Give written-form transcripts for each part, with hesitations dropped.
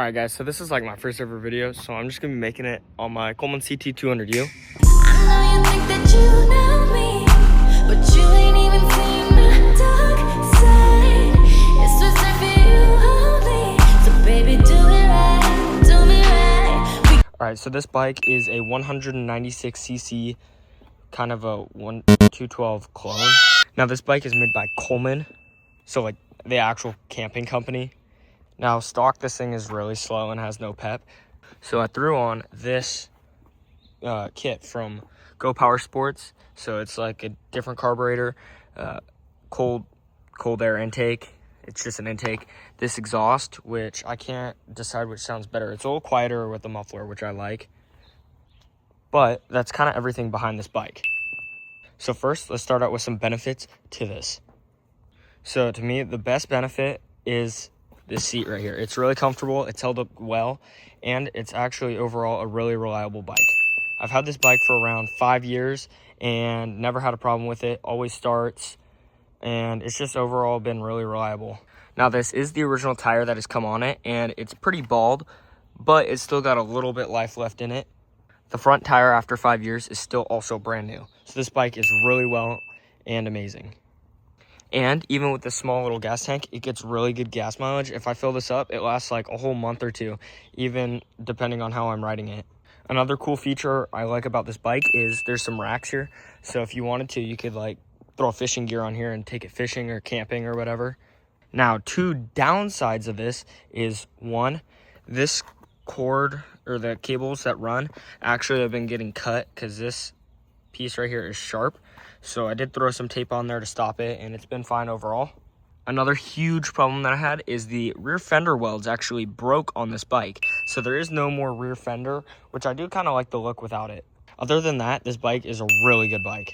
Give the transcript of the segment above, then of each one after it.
Alright guys, so this is like my first ever video, so I'm just gonna be making it on my Coleman CT200U. I know you think that you know me, but you ain't even seen my dark side. It's just for you only, so baby do it right, do me right. Alright, so this bike is a 196cc, kind of a 212 clone. Now this bike is made by Coleman, so like the actual camping company. Now stock, this thing is really slow and has no pep. So I threw on this kit from Go Power Sports. So it's like a different carburetor, cold air intake. It's just an intake. This exhaust, which I can't decide which sounds better. It's a little quieter with the muffler, which I like. But that's kind of everything behind this bike. So first, let's start out with some benefits to this. So to me, the best benefit is this seat right here. It's really comfortable, it's held up well, and it's actually overall a really reliable bike. I've had this bike for around 5 years and never had a problem with it. Always starts, and it's just overall been really reliable. Now this is the original tire that has come on it, and it's pretty bald, but it's still got a little bit life left in it. The front tire after 5 years is still also brand new. So this bike is really well and amazing. And even with this small little gas tank, it gets really good gas mileage. If I fill this up, it lasts like a whole month or two, even depending on how I'm riding it. Another cool feature I like about this bike is there's some racks here. So if you wanted to, you could like throw fishing gear on here and take it fishing or camping or whatever. Now, two downsides of this is one, this cord or the cables that run actually have been getting cut because this piece right here is sharp. So I did throw some tape on there to stop it, and it's been fine overall. Another huge problem that I had is the rear fender welds actually broke on this bike. So there is no more rear fender, which I do kind of like the look without it. Other than that, this bike is a really good bike.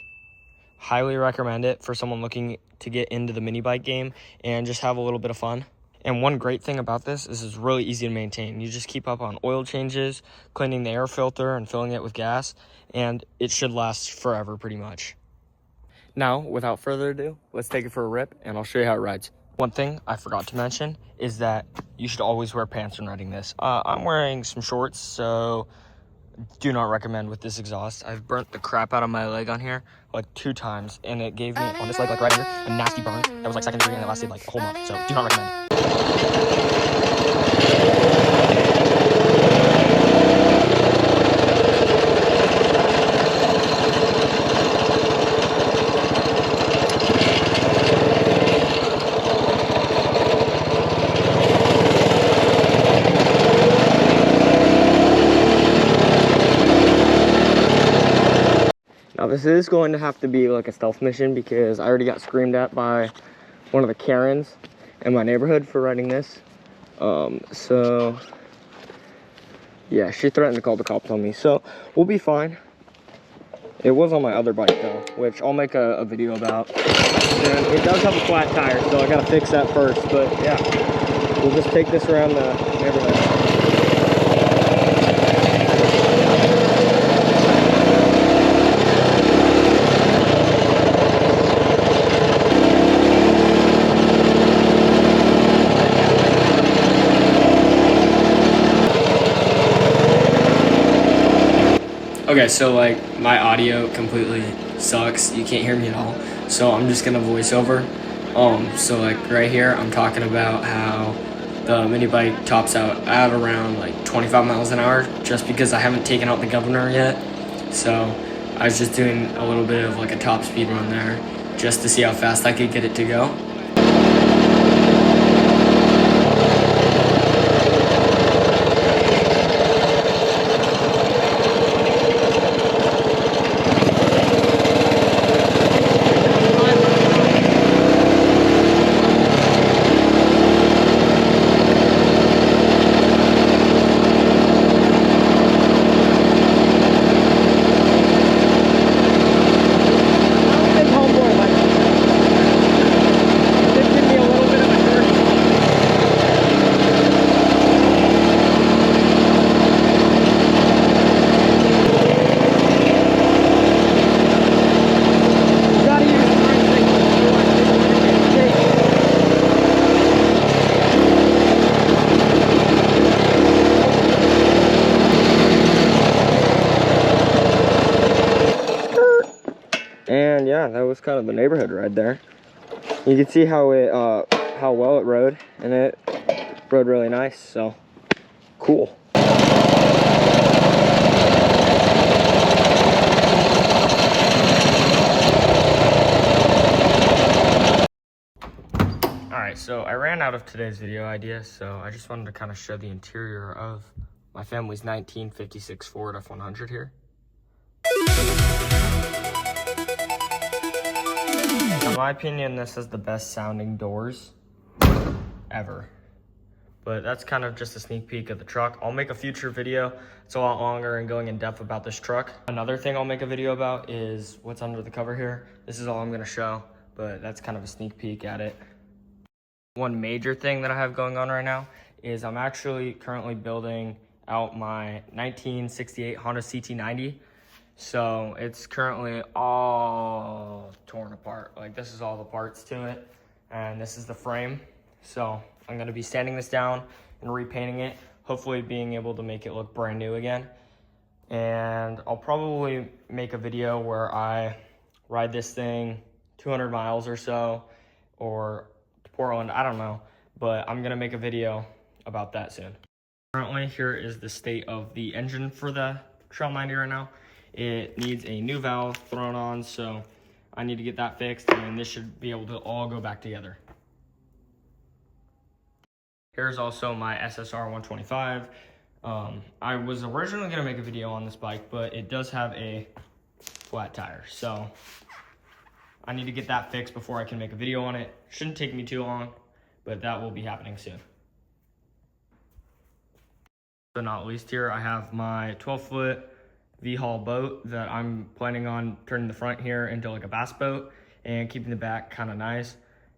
Highly recommend it for someone looking to get into the mini bike game and just have a little bit of fun. And one great thing about this is it's really easy to maintain. You just keep up on oil changes, cleaning the air filter, and filling it with gas, and it should last forever pretty much. Now, without further ado, let's take it for a rip, and I'll show you how it rides. One thing I forgot to mention is that you should always wear pants when riding this. I'm wearing some shorts, so do not recommend with this exhaust. I've burnt the crap out of my leg on here like 2 times, and it gave me, on this leg, like right here, a nasty burn that was like second degree, and it lasted like a whole month, so do not recommend. Now this is going to have to be like a stealth mission because I already got screamed at by one of the Karens in my neighborhood for riding this. So yeah, she threatened to call the cops on me, so we'll be fine. It was on my other bike though, which I'll make a video about. And it does have a flat tire, so I gotta fix that first, but yeah, we'll just take this around the neighborhood. Okay, so like my audio completely sucks. You can't hear me at all. So I'm just gonna voice over. So like right here, I'm talking about how the mini bike tops out at around like 25 miles an hour, just because I haven't taken out the governor yet. So I was just doing a little bit of like a top speed run there, just to see how fast I could get it to go. And yeah, that was kind of the neighborhood ride there. You can see how well it rode, and it rode really nice, so cool. Alright, so I ran out of today's video ideas, so I just wanted to kind of show the interior of my family's 1956 Ford F100 here. In my opinion, this is the best sounding doors ever. But that's kind of just a sneak peek of the truck. I'll make a future video. It's a lot longer and going in depth about this truck. Another thing I'll make a video about is what's under the cover here. This is all I'm gonna show, but that's kind of a sneak peek at it. One major thing that I have going on right now is I'm actually currently building out my 1968 Honda CT200U. So it's currently all torn apart. Like, this is all the parts to it, and this is the frame. So I'm gonna be sanding this down and repainting it, hopefully being able to make it look brand new again. And I'll probably make a video where I ride this thing 200 miles or so, or Portland, I don't know, but I'm gonna make a video about that soon. Currently, here is the state of the engine for the Trail 90 right now. It needs a new valve thrown on, so I need to get that fixed, and this should be able to all go back together. Here's also my SSR 125. I was originally gonna make a video on this bike, but it does have a flat tire, so I need to get that fixed before I can make a video on it. Shouldn't take me too long, but that will be happening soon. But not least here, I have my 12-foot V-Haul boat that I'm planning on turning the front here into like a bass boat and keeping the back kind of nice.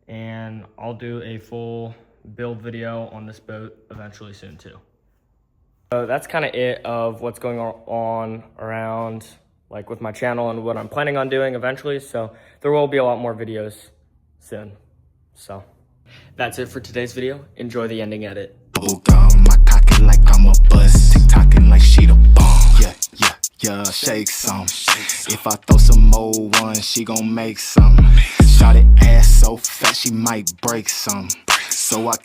And I'll do a full build video on this boat eventually soon too. So that's kind of it of what's going on around like with my channel and what I'm planning on doing eventually. So there will be a lot more videos soon. So that's it for today's video. Enjoy the ending edit. Bubblegum, I cock it like I'm a buzz. Tick-tocking like she the bomb. Yeah, shake some. If I throw some more ones, she gon' make some. Shot it ass so fat she might break some. So I